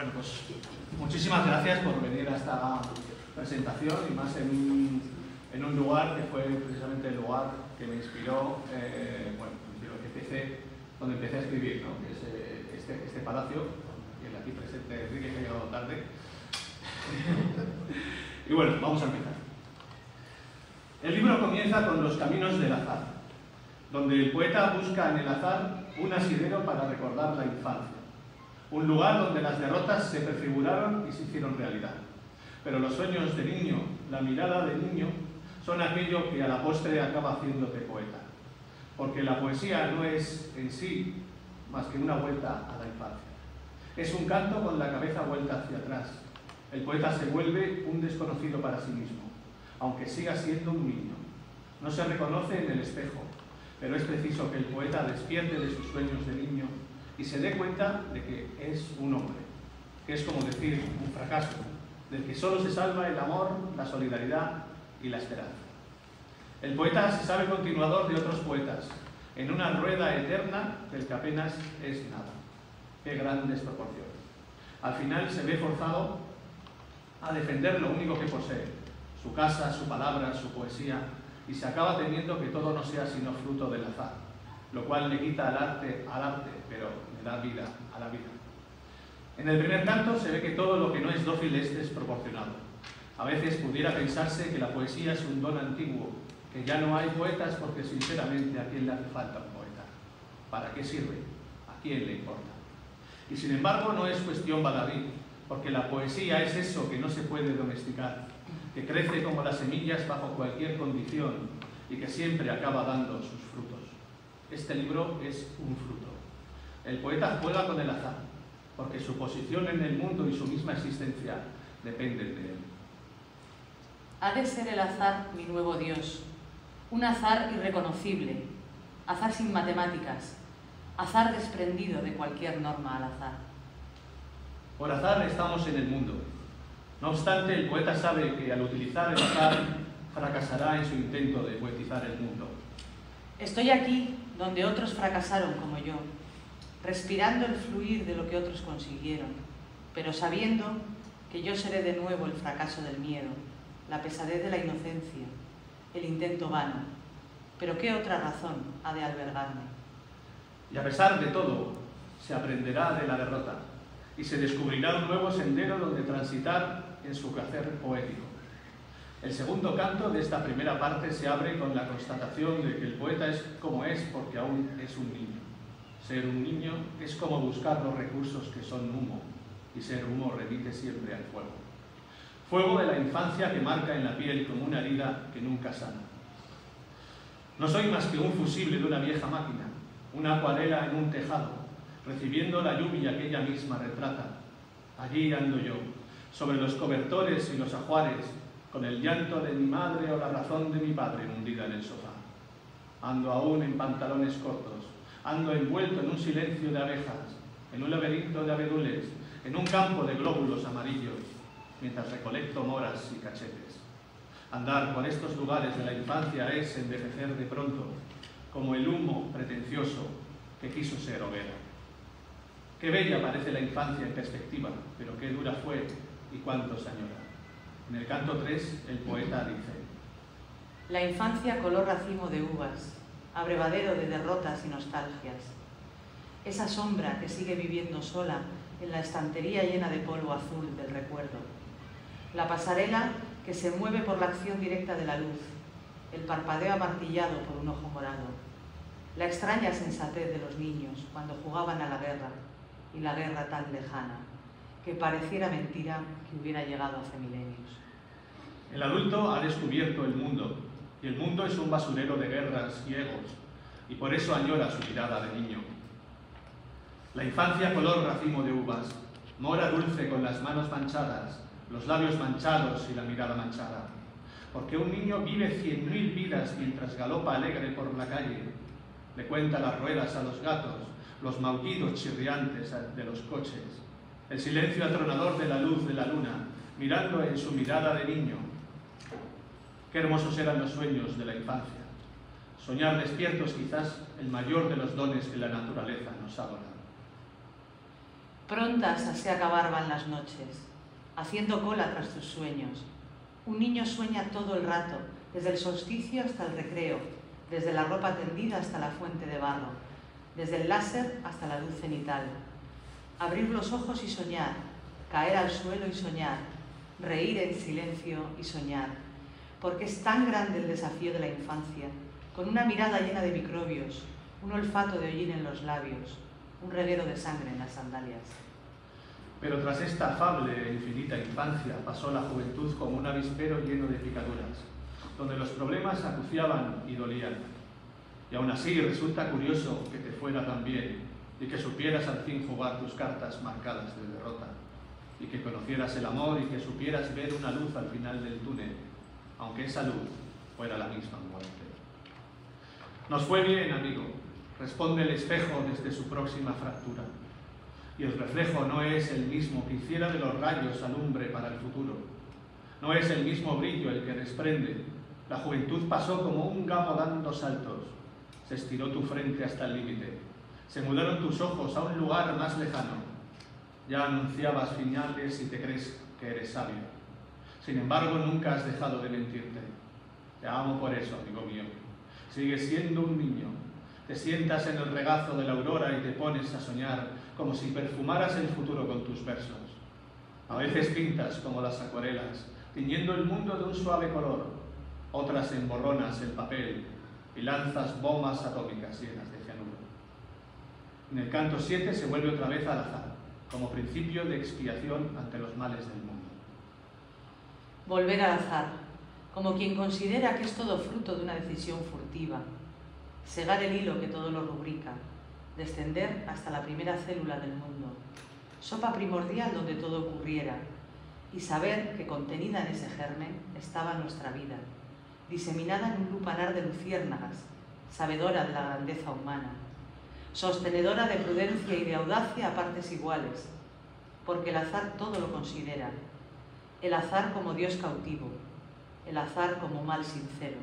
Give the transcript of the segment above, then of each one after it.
Bueno, pues muchísimas gracias por venir a esta presentación y más en un lugar que fue precisamente el lugar que me inspiró, donde empecé a escribir, ¿no? Que es este palacio, y el aquí presente Enrique, que ha llegado tarde. Y bueno, vamos a empezar. El libro comienza con los caminos del azar, donde el poeta busca en el azar un asidero para recordar la infancia, un lugar donde las derrotas se prefiguraron y se hicieron realidad. Pero los sueños de niño, la mirada de niño, son aquello que a la postre acaba haciéndote poeta. Porque la poesía no es en sí más que una vuelta a la infancia. Es un canto con la cabeza vuelta hacia atrás. El poeta se vuelve un desconocido para sí mismo, aunque siga siendo un niño. No se reconoce en el espejo, pero es preciso que el poeta despierte de sus sueños de niño y se dé cuenta de que es un hombre, que es como decir un fracaso, del que solo se salva el amor, la solidaridad y la esperanza. El poeta se sabe continuador de otros poetas, en una rueda eterna del que apenas es nada. ¡Qué gran desproporción! Al final se ve forzado a defender lo único que posee, su casa, su palabra, su poesía, y se acaba temiendo que todo no sea sino fruto del azar, lo cual le quita al arte, pero le da vida a la vida. En el primer canto se ve que todo lo que no es dócil es desproporcionado. A veces pudiera pensarse que la poesía es un don antiguo, que ya no hay poetas porque sinceramente ¿a quién le hace falta un poeta? ¿Para qué sirve? ¿A quién le importa? Y sin embargo no es cuestión baladí, porque la poesía es eso que no se puede domesticar, que crece como las semillas bajo cualquier condición y que siempre acaba dando sus frutos. Este libro es un fruto. El poeta juega con el azar, porque su posición en el mundo y su misma existencia dependen de él. Ha de ser el azar mi nuevo Dios, un azar irreconocible, azar sin matemáticas, azar desprendido de cualquier norma al azar. Por azar estamos en el mundo. No obstante, el poeta sabe que al utilizar el azar fracasará en su intento de poetizar el mundo. Estoy aquí donde otros fracasaron como yo, respirando el fluir de lo que otros consiguieron, pero sabiendo que yo seré de nuevo el fracaso del miedo, la pesadez de la inocencia, el intento vano. Pero ¿qué otra razón ha de albergarme? Y a pesar de todo, se aprenderá de la derrota y se descubrirá un nuevo sendero donde transitar en su quehacer poético. El segundo canto de esta primera parte se abre con la constatación de que el poeta es como es porque aún es un niño. Ser un niño es como buscar los recursos que son humo, y ser humo remite siempre al fuego. Fuego de la infancia que marca en la piel como una herida que nunca sana. No soy más que un fusible de una vieja máquina, una acuarela en un tejado, recibiendo la lluvia que ella misma retrata. Allí ando yo, sobre los cobertores y los ajuares, con el llanto de mi madre o la razón de mi padre hundida en el sofá. Ando aún en pantalones cortos, ando envuelto en un silencio de abejas, en un laberinto de abedules, en un campo de glóbulos amarillos, mientras recolecto moras y cachetes. Andar por estos lugares de la infancia es envejecer de pronto, como el humo pretencioso que quiso ser hoguera. Qué bella parece la infancia en perspectiva, pero qué dura fue y cuánto se añora. En el canto 3, el poeta dice: La infancia color racimo de uvas, abrevadero de derrotas y nostalgias. Esa sombra que sigue viviendo sola en la estantería llena de polvo azul del recuerdo. La pasarela que se mueve por la acción directa de la luz, el parpadeo amartillado por un ojo morado. La extraña sensatez de los niños cuando jugaban a la guerra, y la guerra tan lejana, que pareciera mentira que hubiera llegado hace milenios. El adulto ha descubierto el mundo, y el mundo es un basurero de guerras y egos, y por eso añora su mirada de niño. La infancia color racimo de uvas, mora dulce con las manos manchadas, los labios manchados y la mirada manchada. Porque un niño vive 100.000 vidas mientras galopa alegre por la calle. Le cuenta las ruedas a los gatos, los maullidos chirriantes de los coches, el silencio atronador de la luz de la luna, mirando en su mirada de niño. Qué hermosos eran los sueños de la infancia. Soñar despiertos quizás el mayor de los dones que la naturaleza nos ha donado. Prontas se acababan las noches, haciendo cola tras tus sueños. Un niño sueña todo el rato, desde el solsticio hasta el recreo, desde la ropa tendida hasta la fuente de barro, desde el láser hasta la luz cenital. Abrir los ojos y soñar, caer al suelo y soñar, reír en silencio y soñar, porque es tan grande el desafío de la infancia, con una mirada llena de microbios, un olfato de hollín en los labios, un reguero de sangre en las sandalias. Pero tras esta afable e infinita infancia pasó la juventud como un avispero lleno de picaduras, donde los problemas acuciaban y dolían. Y aún así resulta curioso que te fuera tan bien y que supieras al fin jugar tus cartas marcadas de derrota, y que conocieras el amor y que supieras ver una luz al final del túnel, aunque esa luz fuera la misma muerte. Nos fue bien, amigo, responde el espejo desde su próxima fractura. Y el reflejo no es el mismo que hiciera de los rayos alumbre para el futuro. No es el mismo brillo el que desprende. La juventud pasó como un gamo dando saltos. Se estiró tu frente hasta el límite. Se mudaron tus ojos a un lugar más lejano. Ya anunciabas finales y te crees que eres sabio. Sin embargo, nunca has dejado de mentirte. Te amo por eso, amigo mío. Sigues siendo un niño. Te sientas en el regazo de la aurora y te pones a soñar como si perfumaras el futuro con tus versos. A veces pintas como las acuarelas, tiñendo el mundo de un suave color. Otras emborronas el papel y lanzas bombas atómicas llenas de cianuro. En el canto 7 se vuelve otra vez al azar, como principio de expiación ante los males del mundo. Volver al azar, como quien considera que es todo fruto de una decisión furtiva. Segar el hilo que todo lo rubrica, descender hasta la primera célula del mundo, sopa primordial donde todo ocurriera, y saber que contenida en ese germen estaba nuestra vida, diseminada en un lupanar de luciérnagas, sabedora de la grandeza humana, sostenedora de prudencia y de audacia a partes iguales, porque el azar todo lo considera, el azar como Dios cautivo, el azar como mal sincero,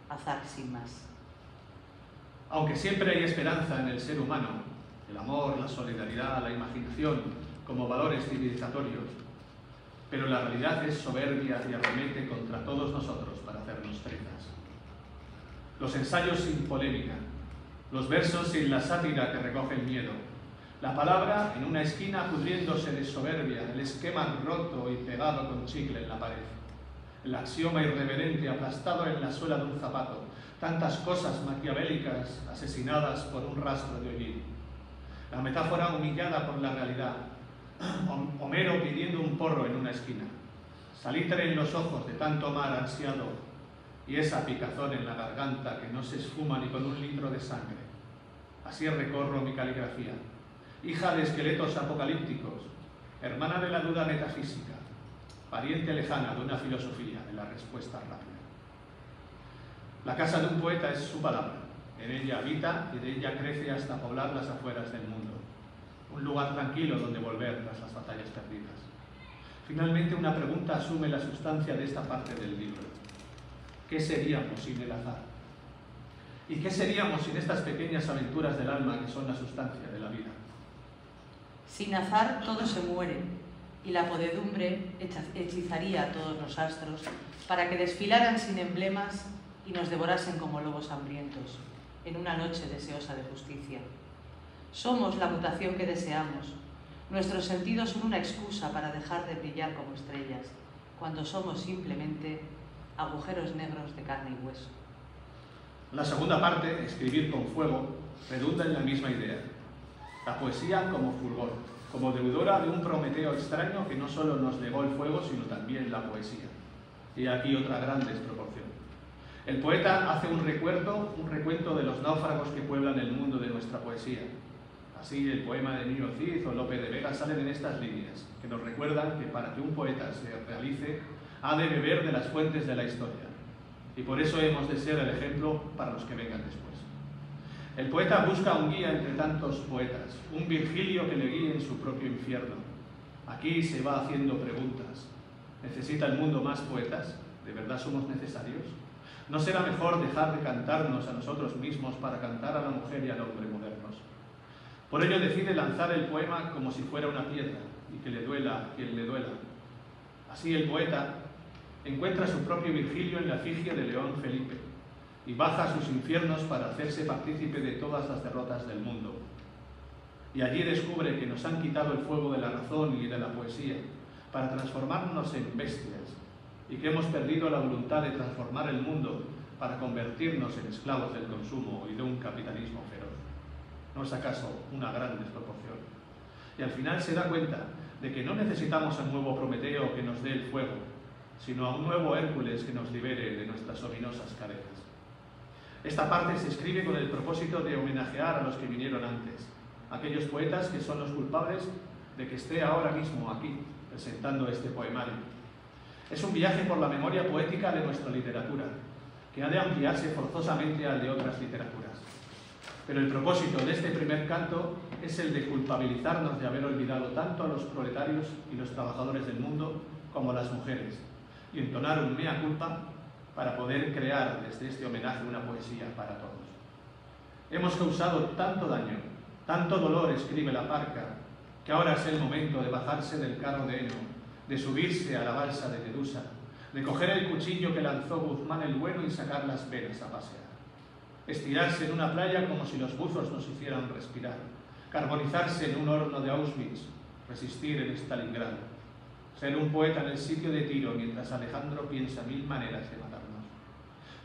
azar sin más. Aunque siempre hay esperanza en el ser humano, el amor, la solidaridad, la imaginación, como valores civilizatorios, pero la realidad es soberbia y arremete contra todos nosotros para hacernos trenzas. Los ensayos sin polémica, los versos sin la sátira que recoge el miedo, la palabra en una esquina pudriéndose de soberbia, el esquema roto y pegado con chicle en la pared, el axioma irreverente aplastado en la suela de un zapato, tantas cosas maquiavélicas asesinadas por un rastro de hollín. La metáfora humillada por la realidad, Homero pidiendo un porro en una esquina, salitre en los ojos de tanto mar ansiado y esa picazón en la garganta que no se esfuma ni con un litro de sangre. Así recorro mi caligrafía, hija de esqueletos apocalípticos, hermana de la duda metafísica, pariente lejana de una filosofía de la respuesta rápida. La casa de un poeta es su palabra, en ella habita y de ella crece hasta poblar las afueras del mundo. Un lugar tranquilo donde volver tras las batallas perdidas. Finalmente, una pregunta asume la sustancia de esta parte del libro. ¿Qué seríamos sin el azar? ¿Y qué seríamos sin estas pequeñas aventuras del alma que son la sustancia de la vida? Sin azar todo se muere, y la podedumbre hechizaría a todos los astros para que desfilaran sin emblemas y nos devorasen como lobos hambrientos, en una noche deseosa de justicia. Somos la mutación que deseamos. Nuestros sentidos son una excusa para dejar de brillar como estrellas, cuando somos simplemente agujeros negros de carne y hueso. La segunda parte, escribir con fuego, redunda en la misma idea. La poesía como fulgor, como deudora de un Prometeo extraño que no solo nos legó el fuego, sino también la poesía. Y aquí otra gran desproporción. El poeta hace un recuento de los náufragos que pueblan el mundo de nuestra poesía. Así, el poema de Niño Cid o Lope de Vega salen en estas líneas, que nos recuerdan que para que un poeta se realice, ha de beber de las fuentes de la historia. Y por eso hemos de ser el ejemplo para los que vengan después. El poeta busca un guía entre tantos poetas, un Virgilio que le guíe en su propio infierno. Aquí se va haciendo preguntas. ¿Necesita el mundo más poetas? ¿De verdad somos necesarios? ¿No será mejor dejar de cantarnos a nosotros mismos para cantar a la mujer y al hombre modernos? Por ello decide lanzar el poema como si fuera una piedra y que le duela a quien le duela. Así el poeta encuentra su propio Virgilio en la efigie de León Felipe y baja a sus infiernos para hacerse partícipe de todas las derrotas del mundo. Y allí descubre que nos han quitado el fuego de la razón y de la poesía para transformarnos en bestias y que hemos perdido la voluntad de transformar el mundo para convertirnos en esclavos del consumo y de un capitalismo feroz. ¿No es acaso una gran desproporción? Y al final se da cuenta de que no necesitamos a un nuevo Prometeo que nos dé el fuego, sino a un nuevo Hércules que nos libere de nuestras ominosas cadenas. Esta parte se escribe con el propósito de homenajear a los que vinieron antes, aquellos poetas que son los culpables de que esté ahora mismo aquí, presentando este poemario. Es un viaje por la memoria poética de nuestra literatura, que ha de ampliarse forzosamente al de otras literaturas. Pero el propósito de este primer canto es el de culpabilizarnos de haber olvidado tanto a los proletarios y los trabajadores del mundo como a las mujeres, y entonar un mea culpa para poder crear desde este homenaje una poesía para todos. Hemos causado tanto daño, tanto dolor, escribe la Parca, que ahora es el momento de bajarse del carro de heno, de subirse a la balsa de Medusa, de coger el cuchillo que lanzó Guzmán el Bueno y sacar las venas a pasear. Estirarse en una playa como si los buzos nos hicieran respirar, carbonizarse en un horno de Auschwitz, resistir en Stalingrado, ser un poeta en el sitio de Tiro mientras Alejandro piensa 1000 maneras de matarnos.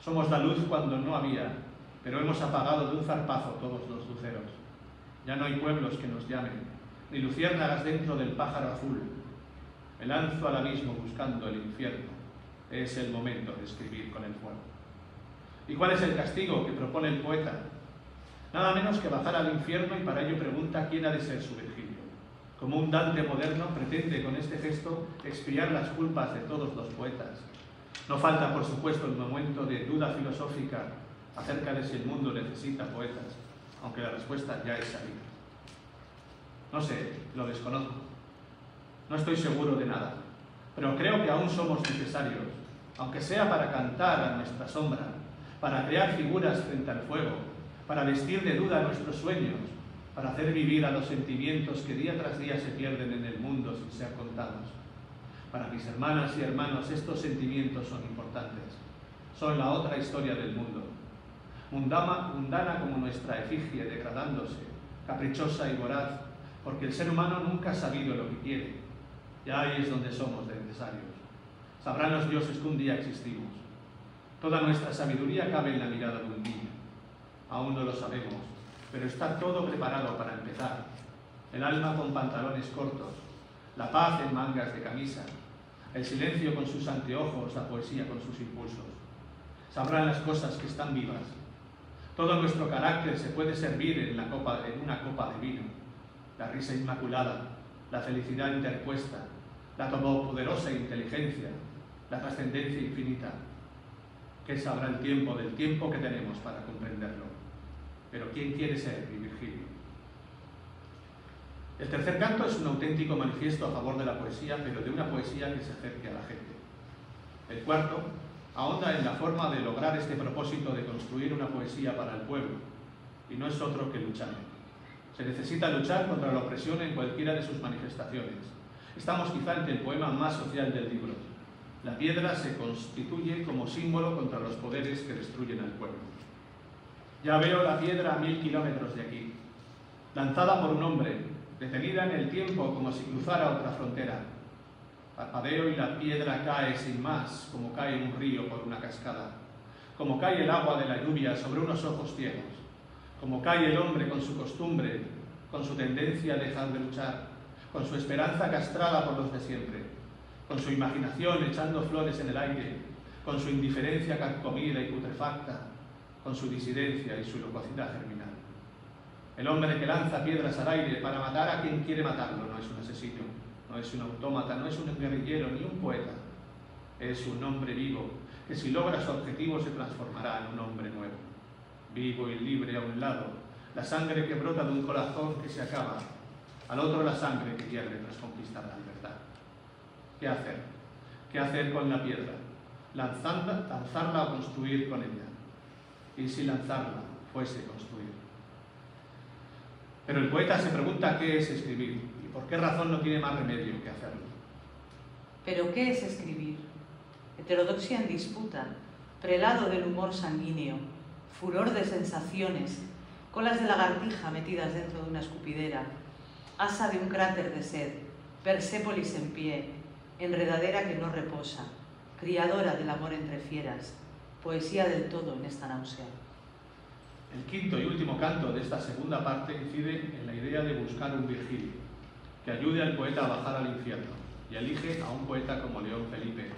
Somos la luz cuando no había, pero hemos apagado de un zarpazo todos los luceros. Ya no hay pueblos que nos llamen, ni luciérnagas dentro del pájaro azul. Me lanzo al abismo buscando el infierno. Es el momento de escribir con el fuego. ¿Y cuál es el castigo que propone el poeta? Nada menos que bajar al infierno, y para ello pregunta quién ha de ser su Virgilio. Como un Dante moderno, pretende con este gesto expiar las culpas de todos los poetas. No falta, por supuesto, el momento de duda filosófica acerca de si el mundo necesita poetas, aunque la respuesta ya es sabida. No sé, lo desconozco. No estoy seguro de nada, pero creo que aún somos necesarios, aunque sea para cantar a nuestra sombra, para crear figuras frente al fuego, para vestir de duda nuestros sueños, para hacer vivir a los sentimientos que día tras día se pierden en el mundo sin ser contados. Para mis hermanas y hermanos, estos sentimientos son importantes. Son la otra historia del mundo. Mundana como nuestra efigie, degradándose, caprichosa y voraz, porque el ser humano nunca ha sabido lo que quiere. Y ahí es donde somos necesarios. Sabrán los dioses que un día existimos. Toda nuestra sabiduría cabe en la mirada de un niño. Aún no lo sabemos, pero está todo preparado para empezar. El alma con pantalones cortos, la paz en mangas de camisa, el silencio con sus anteojos, la poesía con sus impulsos. Sabrán las cosas que están vivas. Todo nuestro carácter se puede servir en una copa de vino. La risa inmaculada, la felicidad interpuesta, la todopoderosa inteligencia, la trascendencia infinita. ¿Qué sabrá el tiempo del tiempo que tenemos para comprenderlo? Pero ¿quién quiere ser mi Virgilio? El tercer canto es un auténtico manifiesto a favor de la poesía, pero de una poesía que se acerque a la gente. El cuarto ahonda en la forma de lograr este propósito de construir una poesía para el pueblo, y no es otro que luchar. Se necesita luchar contra la opresión en cualquiera de sus manifestaciones. Estamos quizá ante el poema más social del libro. La piedra se constituye como símbolo contra los poderes que destruyen al pueblo. Ya veo la piedra a 1000 kilómetros de aquí, lanzada por un hombre, detenida en el tiempo como si cruzara otra frontera. Parpadeo y la piedra cae sin más, como cae un río por una cascada, como cae el agua de la lluvia sobre unos ojos ciegos, como cae el hombre con su costumbre, con su tendencia a dejar de luchar, con su esperanza castrada por los de siempre, con su imaginación echando flores en el aire, con su indiferencia carcomida y putrefacta, con su disidencia y su locuacidad germinal. El hombre que lanza piedras al aire para matar a quien quiere matarlo no es un asesino, no es un autómata, no es un guerrillero ni un poeta. Es un hombre vivo que, si logra su objetivo, se transformará en un hombre nuevo. Vivo y libre a un lado, la sangre que brota de un corazón que se acaba, al otro la sangre que pierde tras conquistar la libertad. ¿Qué hacer? ¿Qué hacer con la piedra? ¿Lanzarla o construir con ella? Y si lanzarla fuese construir. Pero el poeta se pregunta qué es escribir y por qué razón no tiene más remedio que hacerlo. ¿Pero qué es escribir? Heterodoxia en disputa, prelado del humor sanguíneo, furor de sensaciones, colas de lagartija metidas dentro de una escupidera, asa de un cráter de sed, Persépolis en pie, enredadera que no reposa, criadora del amor entre fieras, poesía del todo en esta náusea. El quinto y último canto de esta segunda parte incide en la idea de buscar un Virgilio, que ayude al poeta a bajar al infierno, y elige a un poeta como León Felipe,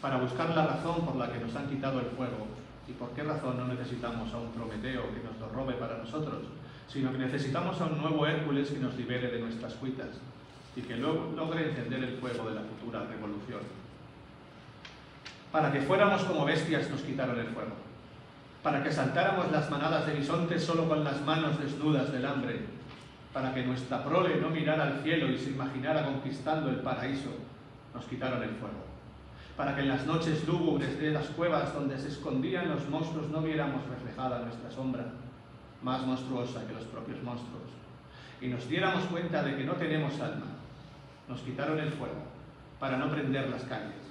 para buscar la razón por la que nos han quitado el fuego, y por qué razón no necesitamos a un Prometeo que nos lo robe para nosotros, sino que necesitamos a un nuevo Hércules que nos libere de nuestras cuitas, y que luego logre encender el fuego de la futura revolución. Para que fuéramos como bestias nos quitaron el fuego, para que saltáramos las manadas de bisontes solo con las manos desnudas del hambre, para que nuestra prole no mirara al cielo y se imaginara conquistando el paraíso, nos quitaron el fuego, para que en las noches lúgubres de las cuevas donde se escondían los monstruos no viéramos reflejada nuestra sombra, más monstruosa que los propios monstruos, y nos diéramos cuenta de que no tenemos alma. Nos quitaron el fuego, para no prender las calles,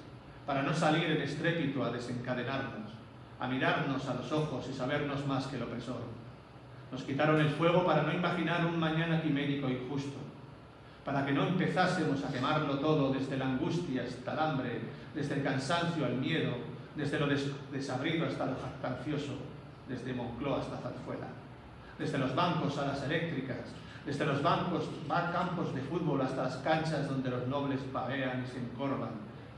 para no salir en estrépito a desencadenarnos, a mirarnos a los ojos y sabernos más que el opresor. Nos quitaron el fuego para no imaginar un mañana quimérico y justo, para que no empezásemos a quemarlo todo desde la angustia hasta el hambre, desde el cansancio al miedo, desde lo desabrido hasta lo jactancioso, desde Moncloa hasta Zarzuela, desde los bancos a las eléctricas, desde los campos de fútbol hasta las canchas donde los nobles pavean y se encorvan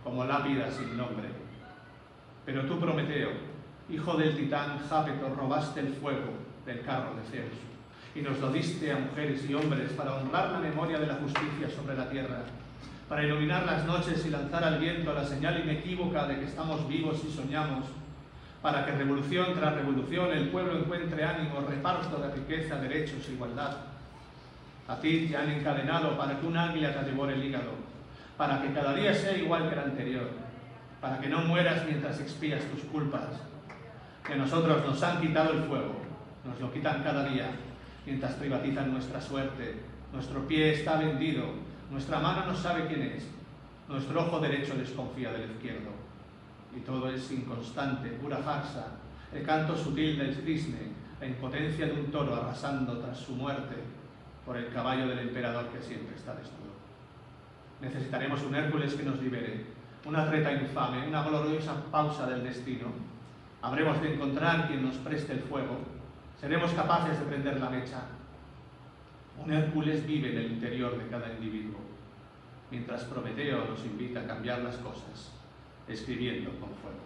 como lápidas sin nombre. Pero tú, Prometeo, hijo del titán Jápeto, robaste el fuego del carro de Zeus y nos lo diste a mujeres y hombres para honrar la memoria de la justicia sobre la tierra, para iluminar las noches y lanzar al viento la señal inequívoca de que estamos vivos y soñamos, para que revolución tras revolución el pueblo encuentre ánimo, reparto de riqueza, derechos e igualdad. A ti te han encadenado para que un águila te devore el hígado, para que cada día sea igual que el anterior, para que no mueras mientras expías tus culpas. Que nosotros nos han quitado el fuego, nos lo quitan cada día, mientras privatizan nuestra suerte. Nuestro pie está vendido, nuestra mano no sabe quién es, nuestro ojo derecho desconfía del izquierdo. Y todo es inconstante, pura farsa, el canto sutil del cisne, la impotencia de un toro arrasando tras su muerte por el caballo del emperador que siempre está desnudo. Necesitaremos un Hércules que nos libere, una treta infame, una gloriosa pausa del destino. Habremos de encontrar quien nos preste el fuego. Seremos capaces de prender la mecha. Un Hércules vive en el interior de cada individuo, mientras Prometeo nos invita a cambiar las cosas, escribiendo con fuego.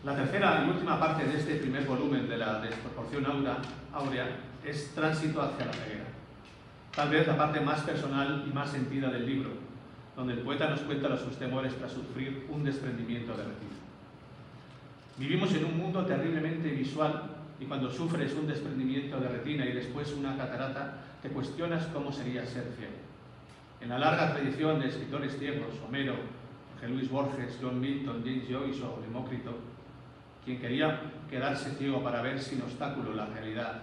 La tercera y última parte de este primer volumen de la Desproporción áurea es Tránsito hacia la ceguera. Tal vez la parte más personal y más sentida del libro, donde el poeta nos cuenta sus temores tras sufrir un desprendimiento de retina. Vivimos en un mundo terriblemente visual y cuando sufres un desprendimiento de retina y después una catarata, te cuestionas cómo sería ser ciego. En la larga tradición de escritores ciegos, Homero, Jorge Luis Borges, John Milton, James Joyce o Demócrito, quien quería quedarse ciego para ver sin obstáculo la realidad,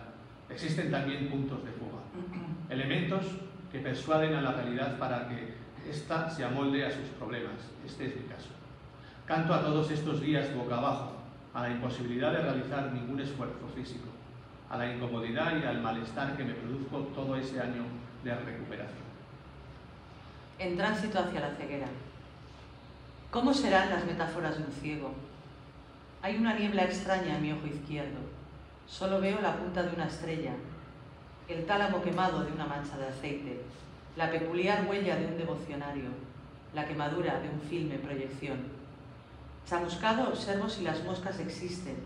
existen también puntos de fuga, elementos que persuaden a la realidad para que ésta se amolde a sus problemas. Este es mi caso. Canto a todos estos días boca abajo, a la imposibilidad de realizar ningún esfuerzo físico, a la incomodidad y al malestar que me produjo todo ese año de recuperación. En Tránsito hacia la ceguera. ¿Cómo serán las metáforas de un ciego? Hay una niebla extraña en mi ojo izquierdo. Solo veo la punta de una estrella, el tálamo quemado de una mancha de aceite, la peculiar huella de un devocionario, la quemadura de un filme en proyección. Chamuscado observo si las moscas existen.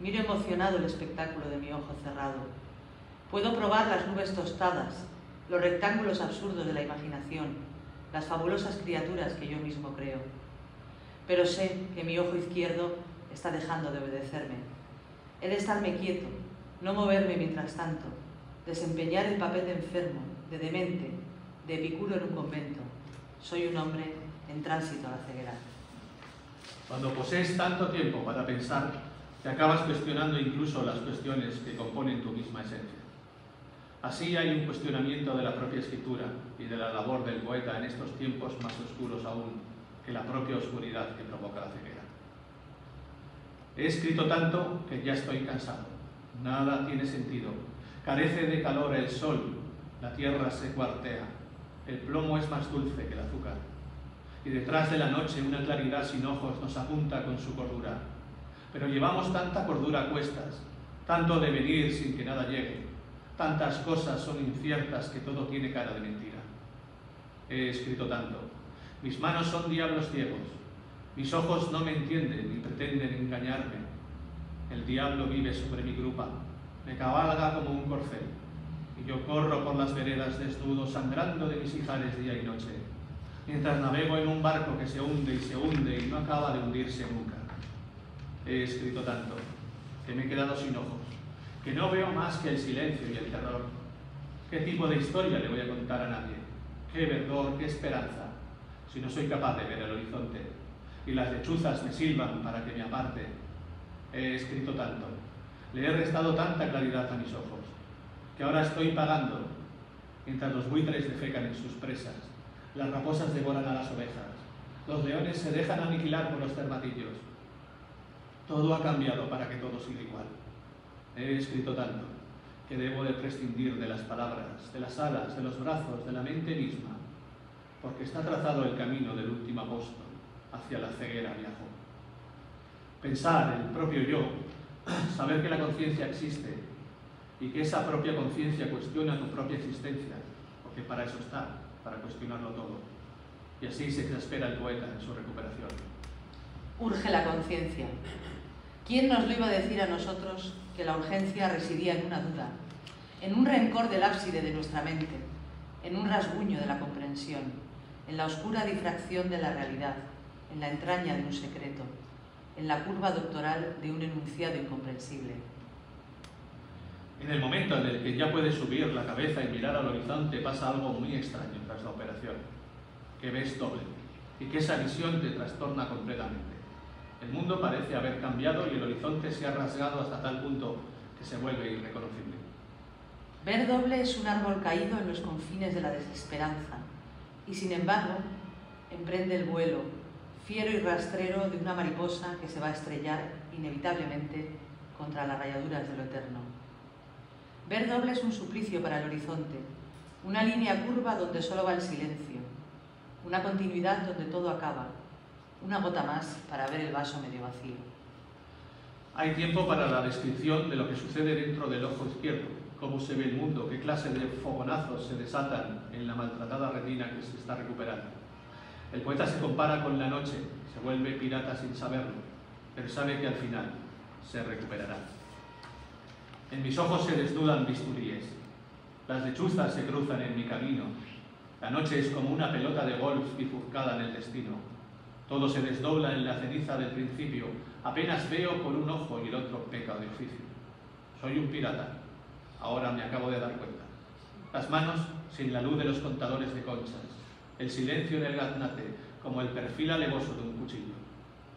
Miro emocionado el espectáculo de mi ojo cerrado. Puedo probar las nubes tostadas, los rectángulos absurdos de la imaginación, las fabulosas criaturas que yo mismo creo. Pero sé que mi ojo izquierdo está dejando de obedecerme. He de estarme quieto, no moverme mientras tanto, desempeñar el papel de enfermo, de demente, de epicuro en un convento. Soy un hombre en tránsito a la ceguera. Cuando posees tanto tiempo para pensar, te acabas cuestionando incluso las cuestiones que componen tu misma esencia. Así hay un cuestionamiento de la propia escritura y de la labor del poeta en estos tiempos más oscuros aún que la propia oscuridad que provoca la ceguera. He escrito tanto que ya estoy cansado. Nada tiene sentido. Carece de calor el sol, la tierra se cuartea, el plomo es más dulce que el azúcar. Y detrás de la noche una claridad sin ojos nos apunta con su cordura. Pero llevamos tanta cordura a cuestas, tanto devenir sin que nada llegue. Tantas cosas son inciertas que todo tiene cara de mentira. He escrito tanto. Mis manos son diablos ciegos. Mis ojos no me entienden ni pretenden engañarme. El diablo vive sobre mi grupa. Me cabalga como un corcel. Y yo corro por las veredas desnudo, sangrando de mis ijares día y noche. Mientras navego en un barco que se hunde y no acaba de hundirse nunca. He escrito tanto que me he quedado sin ojos, que no veo más que el silencio y el terror. ¿Qué tipo de historia le voy a contar a nadie? ¿Qué verdor, qué esperanza, si no soy capaz de ver el horizonte y las lechuzas me silban para que me aparte? He escrito tanto, le he restado tanta claridad a mis ojos, que ahora estoy pagando, mientras los buitres defecan en sus presas, las raposas devoran a las ovejas, los leones se dejan aniquilar por los cervatillos. Todo ha cambiado para que todo siga igual. He escrito tanto que debo de prescindir de las palabras, de las alas, de los brazos, de la mente misma, porque está trazado el camino del último apóstol hacia la ceguera viajo. Pensar el propio yo, saber que la conciencia existe y que esa propia conciencia cuestiona tu propia existencia, porque para eso está, para cuestionarlo todo. Y así se exaspera el poeta en su recuperación. Urge la conciencia. ¿Quién nos lo iba a decir a nosotros que la urgencia residía en una duda, en un rencor del ábside de nuestra mente, en un rasguño de la comprensión, en la oscura difracción de la realidad, en la entraña de un secreto, en la curva doctoral de un enunciado incomprensible? En el momento en el que ya puedes subir la cabeza y mirar al horizonte pasa algo muy extraño tras la operación, que ves doble y que esa visión te trastorna completamente. El mundo parece haber cambiado y el horizonte se ha rasgado hasta tal punto que se vuelve irreconocible. Ver doble es un árbol caído en los confines de la desesperanza y, sin embargo, emprende el vuelo, fiero y rastrero de una mariposa que se va a estrellar inevitablemente contra las rayaduras de lo eterno. Ver doble es un suplicio para el horizonte, una línea curva donde solo va el silencio, una continuidad donde todo acaba, una gota más para ver el vaso medio vacío. Hay tiempo para la descripción de lo que sucede dentro del ojo izquierdo, cómo se ve el mundo, qué clase de fogonazos se desatan en la maltratada retina que se está recuperando. El poeta se compara con la noche, se vuelve pirata sin saberlo, pero sabe que al final se recuperará. En mis ojos se desnudan bisturíes, las lechuzas se cruzan en mi camino, la noche es como una pelota de golf bifurcada en el destino. Todo se desdobla en la ceniza del principio, apenas veo por un ojo y el otro peca de oficio. Soy un pirata, ahora me acabo de dar cuenta. Las manos sin la luz de los contadores de conchas, el silencio en el gaznate como el perfil alevoso de un cuchillo.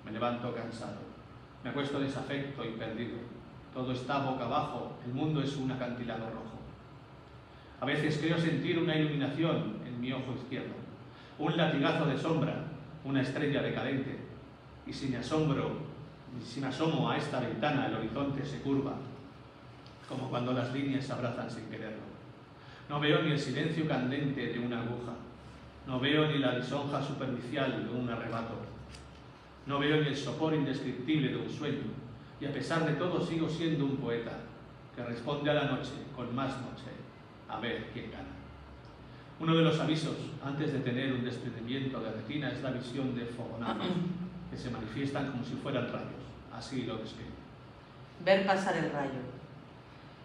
Me levanto cansado, me acuesto desafecto y perdido. Todo está boca abajo, el mundo es un acantilado rojo. A veces creo sentir una iluminación en mi ojo izquierdo, un latigazo de sombra, una estrella decadente, y si me asomo a esta ventana, el horizonte se curva, como cuando las líneas se abrazan sin quererlo. No veo ni el silencio candente de una aguja, no veo ni la lisonja superficial de un arrebato, no veo ni el sopor indescriptible de un sueño, y a pesar de todo sigo siendo un poeta que responde a la noche con más noche, a ver quién gana. Uno de los avisos antes de tener un desprendimiento de retina es la visión de fogonazos que se manifiestan como si fueran rayos. Así lo describo. Ver pasar el rayo.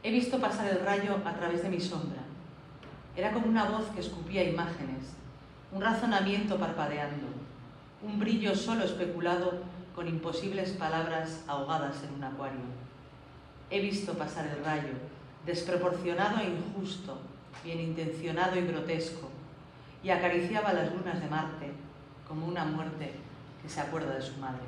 He visto pasar el rayo a través de mi sombra. Era como una voz que escupía imágenes, un razonamiento parpadeando, un brillo solo especulado con imposibles palabras ahogadas en un acuario. He visto pasar el rayo, desproporcionado e injusto, bien intencionado y grotesco, y acariciaba las lunas de Marte como una muerte que se acuerda de su madre.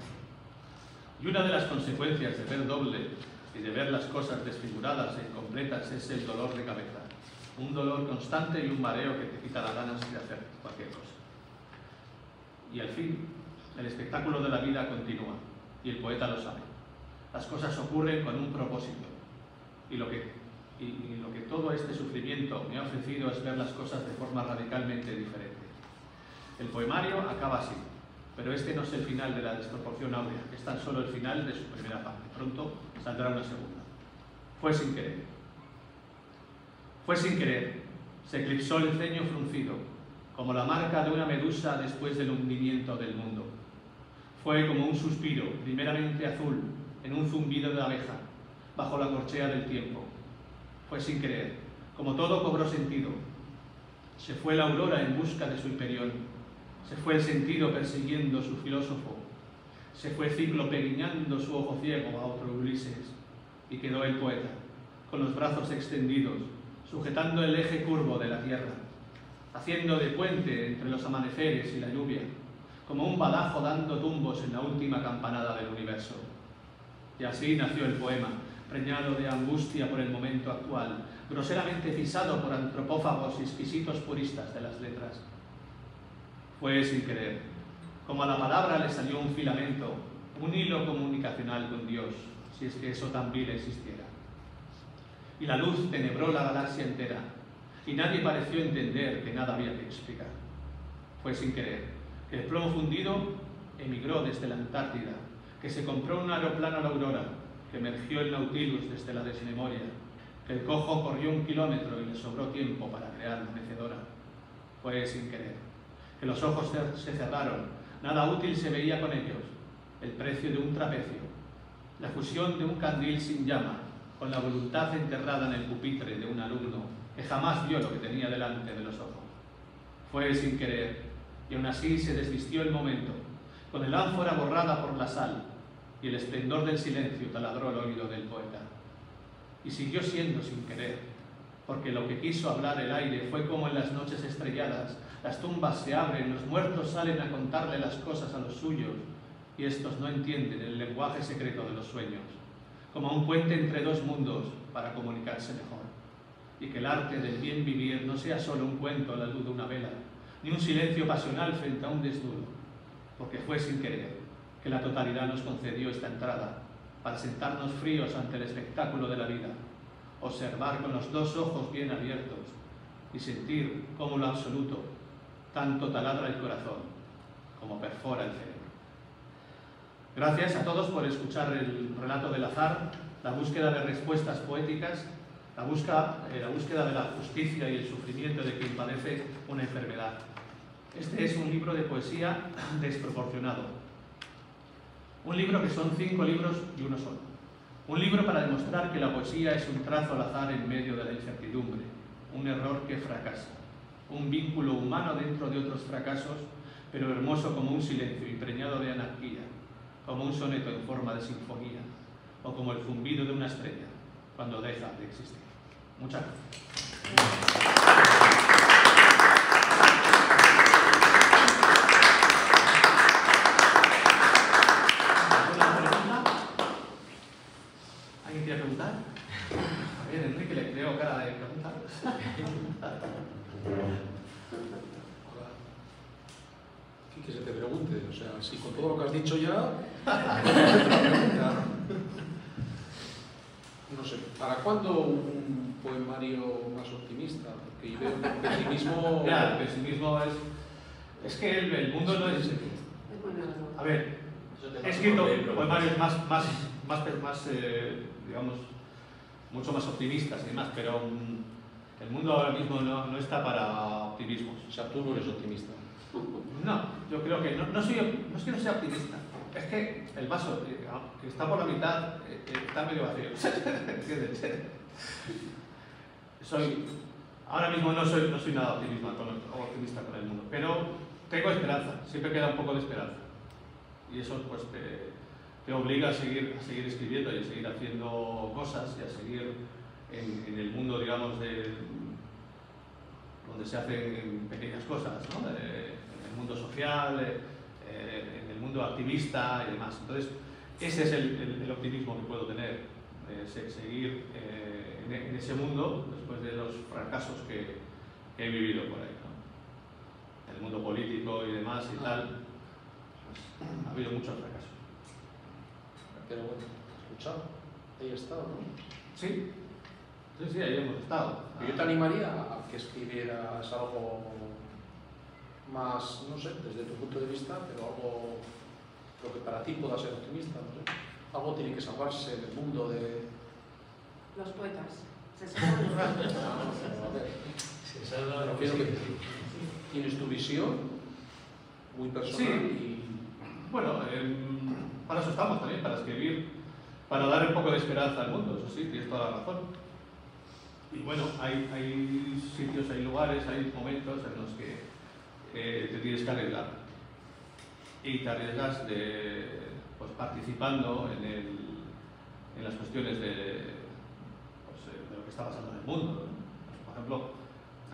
Y una de las consecuencias de ver doble y de ver las cosas desfiguradas e incompletas es el dolor de cabeza. un dolor constante y un mareo que te quita las ganas de hacer cualquier cosa. Y al fin, el espectáculo de la vida continúa, y el poeta lo sabe. Las cosas ocurren con un propósito, y lo que todo este sufrimiento me ha ofrecido es ver las cosas de forma radicalmente diferente. El poemario acaba así, pero este no es el final de la desproporción áurea, es tan solo el final de su primera parte. Pronto saldrá una segunda. Fue sin querer. Fue sin querer. Se eclipsó el ceño fruncido, como la marca de una medusa después del hundimiento del mundo. Fue como un suspiro, primeramente azul, en un zumbido de abeja, bajo la corchea del tiempo. Fue sin querer. Como todo cobró sentido. Se fue la aurora en busca de su Hiperión. Se fue el sentido persiguiendo su filósofo. Se fue Cíclope guiñando su ojo ciego a otro Ulises. Y quedó el poeta, con los brazos extendidos, sujetando el eje curvo de la tierra, haciendo de puente entre los amaneceres y la lluvia, como un badajo dando tumbos en la última campanada del universo. Y así nació el poema, preñado de angustia por el momento actual, groseramente pisado por antropófagos y exquisitos puristas de las letras. Fue sin querer, como a la palabra le salió un filamento, un hilo comunicacional con Dios, si es que eso también existiera. Y la luz tenebró la galaxia entera, y nadie pareció entender que nada había que explicar. Fue sin querer, que el plomo fundido emigró desde la Antártida, que se compró un aeroplano a la aurora, que emergió el Nautilus desde la desmemoria, que el cojo corrió 1 kilómetro y le sobró tiempo para crear la mecedora. Fue sin querer, que los ojos se cerraron, nada útil se veía con ellos, el precio de un trapecio, la fusión de un candil sin llama, con la voluntad enterrada en el pupitre de un alumno que jamás vio lo que tenía delante de los ojos. Fue sin querer, y aún así se desvistió el momento, con el ánfora borrada por la sal, y el esplendor del silencio taladró el oído del poeta. Y siguió siendo sin querer, porque lo que quiso hablar el aire fue como en las noches estrelladas, las tumbas se abren, los muertos salen a contarle las cosas a los suyos, y estos no entienden el lenguaje secreto de los sueños, como un puente entre dos mundos para comunicarse mejor. Y que el arte del bien vivir no sea solo un cuento a la luz de una vela, ni un silencio pasional frente a un desnudo, porque fue sin querer que la totalidad nos concedió esta entrada para sentarnos fríos ante el espectáculo de la vida, observar con los dos ojos bien abiertos y sentir cómo lo absoluto tanto taladra el corazón como perfora el cerebro. Gracias a todos por escuchar el relato del azar, la búsqueda de respuestas poéticas, la búsqueda de la justicia y el sufrimiento de quien padece una enfermedad. Este es un libro de poesía desproporcionado. Un libro que son 5 libros y uno solo. Un libro para demostrar que la poesía es un trazo al azar en medio de la incertidumbre, un error que fracasa, un vínculo humano dentro de otros fracasos, pero hermoso como un silencio impregnado de anarquía, como un soneto en forma de sinfonía, o como el zumbido de una estrella cuando deja de existir. Muchas gracias. ¿Alguna pregunta? ¿Alguien quiere preguntar? A ver, Enrique, le veo cara de preguntar. Que se te pregunte, o sea, si con todo lo que has dicho ya, no sé, ¿para cuándo un poemario más optimista? Porque veo un pesimismo... Ya, el pesimismo es que el mundo no es... A ver, he escrito poemarios más digamos, mucho más optimistas y demás, pero el mundo ahora mismo no está para optimismos. O sea, tú no eres optimista. No, yo creo que no es que no sea optimista, es que el vaso que está por la mitad está medio vacío. ¿Entiendes? Ahora mismo no soy nada optimista con el mundo, pero tengo esperanza, siempre queda un poco de esperanza. Y eso pues te obliga a seguir escribiendo y a seguir haciendo cosas y a seguir en el mundo, digamos, donde se hacen pequeñas cosas, ¿no? En el mundo social, en el mundo activista y demás. Entonces, ese es el optimismo que puedo tener. seguir en ese mundo después de los fracasos que he vivido por ahí, ¿no? El mundo político y demás y tal, pues, ha habido muchos fracasos. Pero bueno, escuchado, ahí he estado, ¿no? Sí, sí, ahí hemos estado. Yo te animaría a que escribieras algo más, no sé, desde tu punto de vista, pero algo lo que para ti pueda ser optimista, no sé. Algo tiene que salvarse del mundo de... Los poetas. Se salvan los poetas. A ver, Se salva pero lo creo que que tienes tu visión muy personal Sí. Bueno, para eso estamos también, para escribir, para dar un poco de esperanza al mundo, eso sí, tienes toda la razón. Y bueno, hay sitios, hay lugares, hay momentos en los que te tienes que arriesgar. Y te arriesgas pues, participando en las cuestiones de lo que está pasando en el mundo, ¿no? Por ejemplo,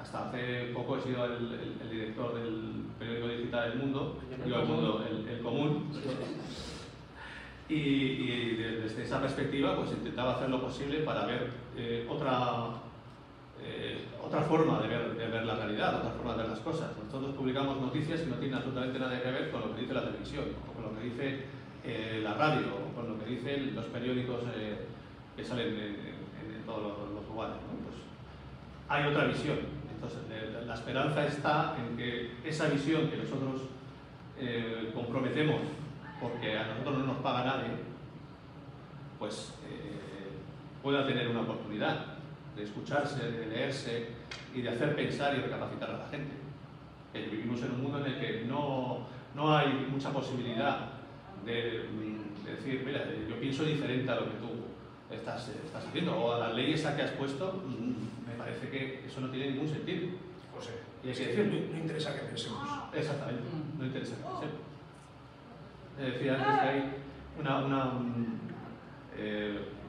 hasta hace poco he sido el director del periódico digital El Mundo, El Común, y desde esa perspectiva pues intentaba hacer lo posible para ver otra forma de ver la realidad, otra forma de ver las cosas. Nosotros publicamos noticias que no tienen absolutamente nada que ver con lo que dice la televisión, o con lo que dice la radio, o con lo que dicen los periódicos que salen en todos los lugares, ¿no? Pues hay otra visión. Entonces, la esperanza está en que esa visión que nosotros comprometemos, porque a nosotros no nos paga nadie, pues pueda tener una oportunidad de escucharse, de leerse y de hacer pensar y recapacitar a la gente. Vivimos en un mundo en el que no hay mucha posibilidad de decir, mira, yo pienso diferente a lo que tú estás haciendo, o a las leyes que has puesto, me parece que eso no tiene ningún sentido. José, Y hay que decirlo. no interesa que pensemos. Exactamente, no interesa que pensemos. Decía antes que hay una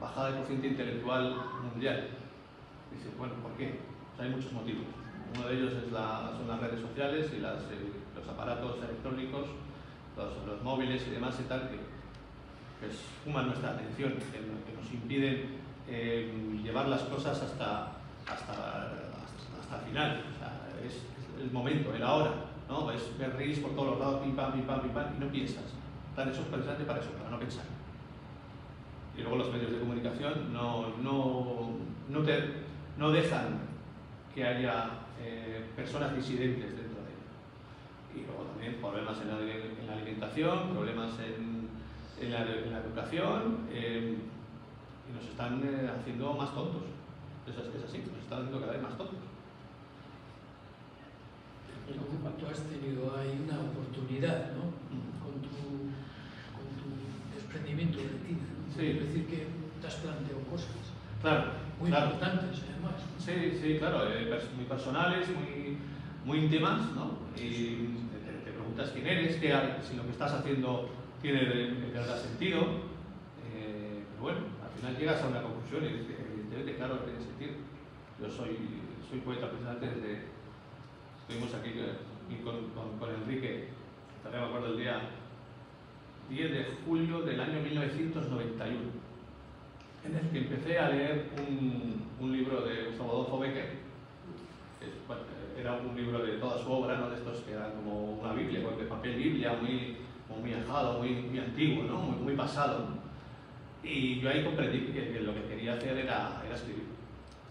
bajada de cociente intelectual mundial. Dice, bueno, ¿por qué? Pues hay muchos motivos. Uno de ellos son las redes sociales y los aparatos electrónicos, los móviles y demás y tal, que fuman nuestra atención, que nos impiden llevar las cosas hasta el final. O sea, es el momento, el ahora, ¿no? Es ver reels por todos los lados, pim pam, y no piensas. Están hechos precisamente para eso, para no pensar. Y luego los medios de comunicación no dejan que haya personas disidentes dentro de ellos. Y luego también problemas en la alimentación, problemas en la educación, y nos están haciendo más tontos. Es así, nos están haciendo cada vez más tontos. Tú has tenido ahí una oportunidad, ¿no? Con tu desprendimiento de ti, ¿no? Sí. Es decir, que te has planteado cosas Claro, muy claro. importantes, además. Sí, claro, muy personales, muy íntimas, ¿no? Y te preguntas quién eres, si lo que estás haciendo tiene de verdad sentido, pero bueno, al final llegas a una conclusión y dices, evidentemente, claro, tiene sentido. Yo soy poeta precisamente estuvimos aquí con Enrique, todavía me acuerdo el día 10 de julio del año 1991, en el que empecé a leer un libro de Gustavo Adolfo Bécquer. Bueno, era un libro de toda su obra, ¿no? De estos que eran como una Biblia, de papel Biblia, muy ajado, muy antiguo, ¿no? Muy pasado, ¿no? Y yo ahí comprendí que lo que quería hacer era escribir,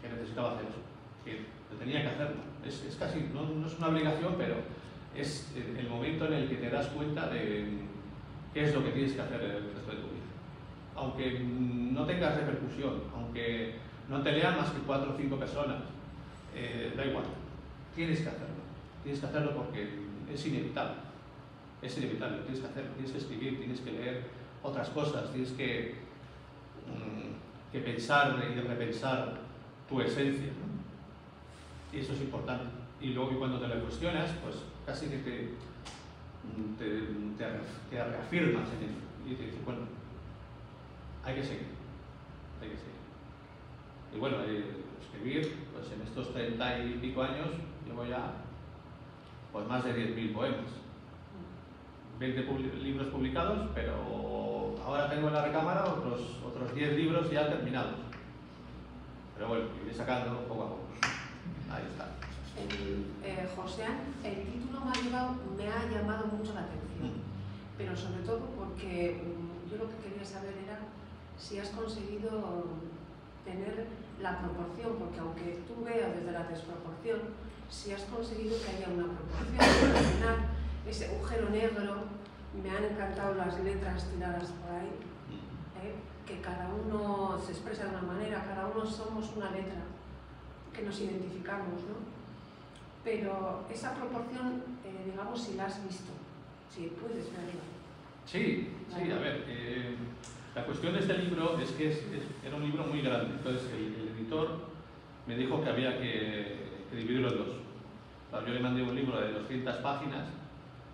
que necesitaba hacer eso, que lo tenía que hacerlo. Es casi, no es una obligación, pero es el momento en el que te das cuenta de qué es lo que tienes que hacer el resto de tu vida. Aunque no tengas repercusión, aunque no te lean más que 4 o 5 personas, da igual, tienes que hacerlo. Tienes que hacerlo porque es inevitable. Es inevitable, tienes que hacerlo, tienes que escribir, tienes que leer otras cosas, tienes que pensar y repensar tu esencia, ¿no? Y eso es importante. Y luego cuando te lo cuestionas, pues casi que te reafirmas en ello y te dices, bueno, hay que seguir. Y bueno, escribir, pues en estos 30 y pico años llevo ya pues más de 10.000 poemas. 20 libros publicados, pero ahora tengo en la recámara otros 10 libros ya terminados. Pero bueno, iré sacando poco a poco. Ahí está. Joséan, el título me ha llamado mucho la atención, pero sobre todo porque yo lo que quería saber era si has conseguido tener la proporción, porque aunque tú veas desde la desproporción, si has conseguido que haya una proporción. Al final, ese agujero negro, me han encantado las letras tiradas por ahí, que cada uno se expresa de una manera, cada uno somos una letra, que nos identificamos, ¿no? Pero esa proporción, digamos, si la has visto, si puedes verla. Sí, sí, a ver, la cuestión de este libro es que era un libro muy grande, entonces el editor me dijo que había que dividirlo en dos. Yo le mandé un libro de 200 páginas,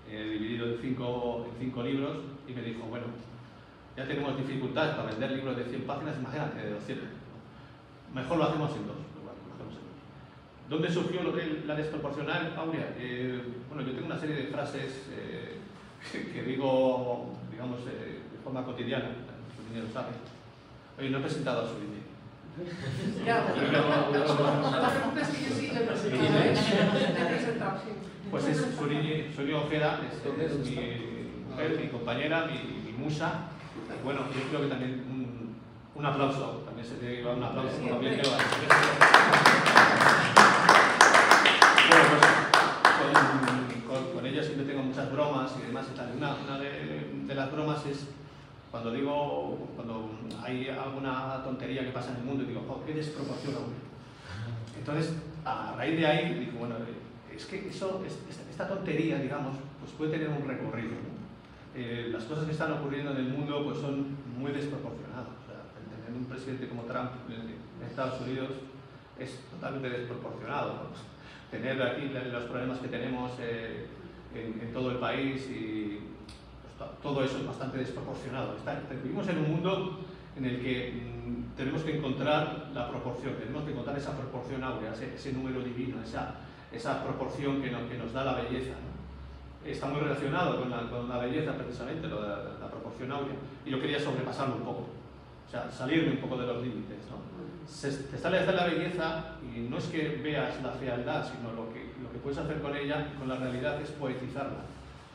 dividido en 5 libros, y me dijo, bueno, ya tenemos dificultades para vender libros de 100 páginas, imagínate, de 200. Mejor lo hacemos en dos. ¿Dónde surgió la desproporcional, Aurea? Bueno, yo tengo una serie de frases que digo, digamos, de forma cotidiana, Suriñe lo sabe. Oye, no he presentado a Suriñe. Ya, no te preocupes que yo sí lo he presentado. Pues es Suriñe Ojeda, es mi mujer, mi compañera, mi musa. Y bueno, yo creo que también un aplauso, también se debe llevar un aplauso, sí, también creo. Bueno, con ella siempre tengo muchas bromas y demás y tal. Una de las bromas es cuando hay alguna tontería que pasa en el mundo y digo, oh, qué desproporción. Entonces, a raíz de ahí, digo, bueno, es que esta tontería, digamos, pues puede tener un recorrido, ¿no? Las cosas que están ocurriendo en el mundo pues son muy desproporcionadas. O sea, tener un presidente como Trump en Estados Unidos es totalmente desproporcionado, ¿no? Tener aquí los problemas que tenemos en todo el país y pues, todo eso es bastante desproporcionado. Vivimos en un mundo en el que tenemos que encontrar la proporción, tenemos que encontrar esa proporción áurea, ese número divino, esa proporción que nos da la belleza, ¿no? Está muy relacionado con la belleza precisamente, la proporción áurea, y yo quería sobrepasarlo un poco, o sea, salirme un poco de los límites, ¿no? Te sale hasta la belleza y no es que veas la fealdad, sino lo que puedes hacer con ella y con la realidad es poetizarla.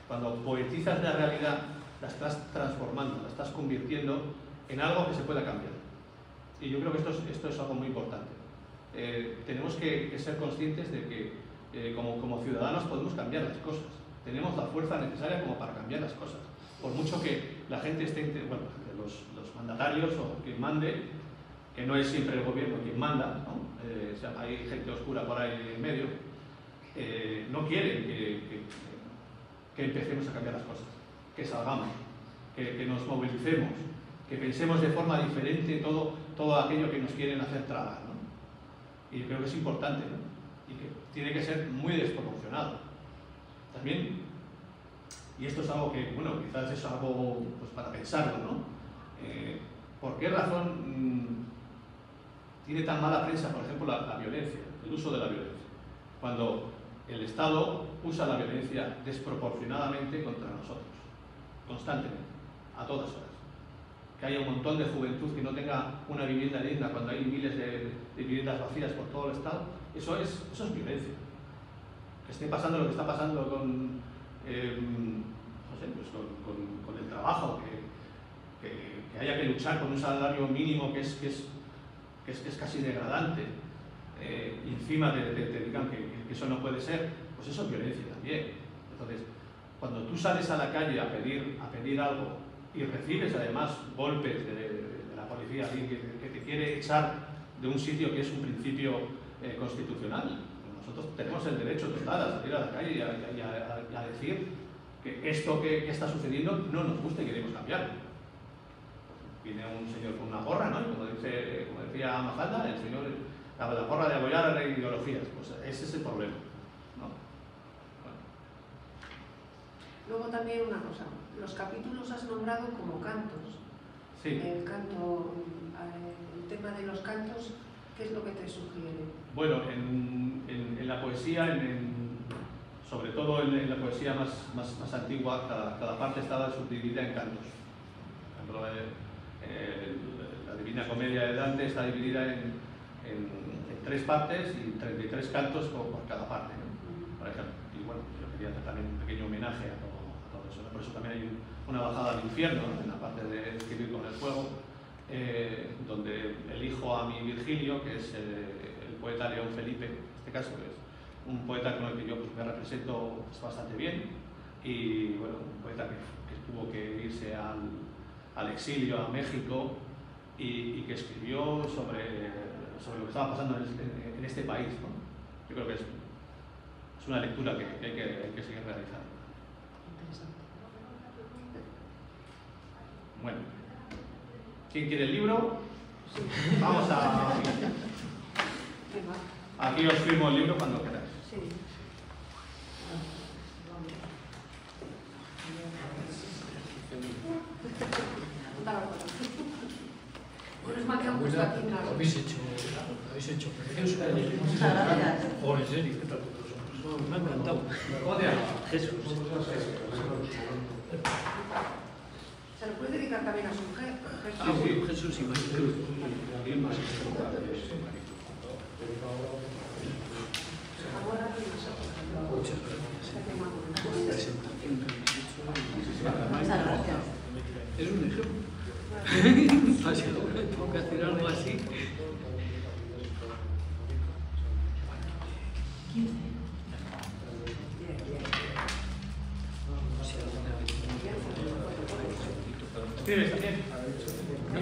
Cuando poetizas la realidad, la estás transformando, la estás convirtiendo en algo que se pueda cambiar. Y yo creo que esto es algo muy importante. Tenemos que ser conscientes de que como ciudadanos podemos cambiar las cosas. Tenemos la fuerza necesaria como para cambiar las cosas. Por mucho que la gente esté, bueno, los mandatarios o quien mande, que no es siempre el gobierno quien manda, ¿no? O sea, hay gente oscura por ahí en medio, no quieren que empecemos a cambiar las cosas, que salgamos, que nos movilicemos, que pensemos de forma diferente todo aquello que nos quieren hacer tragar, ¿no? Y yo creo que es importante, ¿no? Y que tiene que ser muy desproporcionado. También, y esto es algo que, bueno, quizás es algo pues, para pensarlo, ¿no? ¿Por qué razón tiene tan mala prensa, por ejemplo, la violencia, el uso de la violencia? Cuando el Estado usa la violencia desproporcionadamente contra nosotros, constantemente, a todas horas. Que haya un montón de juventud que no tenga una vivienda digna cuando hay miles de viviendas vacías por todo el Estado, eso es violencia. Que esté pasando lo que está pasando con, no sé, pues con el trabajo, que haya que luchar con un salario mínimo que es casi degradante, y encima te digan que eso no puede ser, pues eso es violencia también. Entonces, cuando tú sales a la calle a pedir algo y recibes además golpes de la policía que te quiere echar de un sitio que es un principio constitucional, nosotros tenemos el derecho total a salir a la calle y a decir que esto que está sucediendo no nos gusta y queremos cambiarlo. Viene un señor con una porra, ¿no? Y como decía Mafalda, el señor, la porra de apoyar a las ideologías, pues ese es el problema, ¿no? Bueno. Luego también una cosa, los capítulos has nombrado como cantos. Sí. El tema de los cantos, ¿qué es lo que te sugiere? Bueno, en la poesía, sobre todo en la poesía más antigua, cada parte estaba subdividida en cantos. ejemplo, la Divina Comedia de Dante está dividida en 3 partes y 33 cantos por cada parte, ¿no? Por ejemplo. Y bueno, yo quería hacer también un pequeño homenaje a todo eso, ¿no? Por eso también hay una bajada al infierno, ¿no? En la parte de escribir con el fuego, donde elijo a mi Virgilio, que es el poeta León Felipe, en este caso es un poeta con el que yo pues, me represento bastante bien, y bueno, un poeta que tuvo que irse al exilio a México y que escribió sobre lo que estaba pasando en este país, ¿no? Yo creo que es una lectura que hay que seguir realizando. Bueno, ¿quién quiere el libro? Vamos a... Aquí os firmo el libro cuando queráis. Lo habéis hecho precioso. Muchas gracias. En serio, ¿qué tal? Me ha encantado. Jesús. Se lo puede dedicar también a su mujer. Sí, Jesús y María. Muchas gracias. Muchas gracias. Es un ejemplo. Tengo que hacer algo así.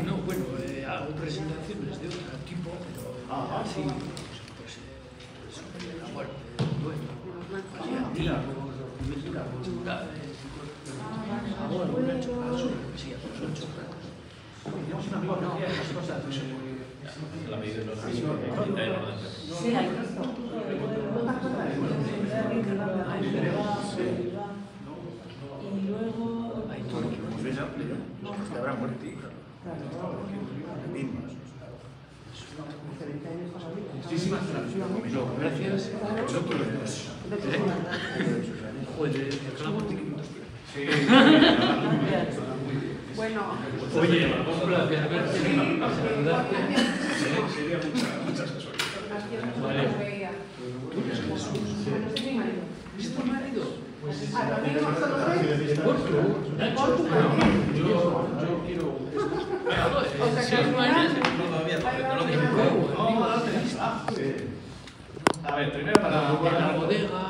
No, bueno, hago presentaciones de otro tipo, pero sí, pues sobre la muerte, ahora una chocolate, sí, a los 8 Tenemos un amigo que hacía esas cosas. La medida de los amigos. Sí, hay y luego... Habrá muerte. Muchísimas gracias. gracias a vosotros dos. Joder, hablamos de 500 días. Sí. Bueno. Oye, un placer verte, saludarte. Sería muchas casualidades. Vale. ¿Tú eres Jesús? ¿Es mi marido? ¿Es tu marido? Pues ¿A tu amigo conoces? Portu, Nacho. Yo quiero... O sea, que al final... No lo digo. A ver, primero para La bodega.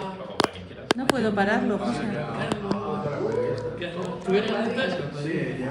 No puedo pararlo, José. ¿Tú eres de casa? Sí, ya.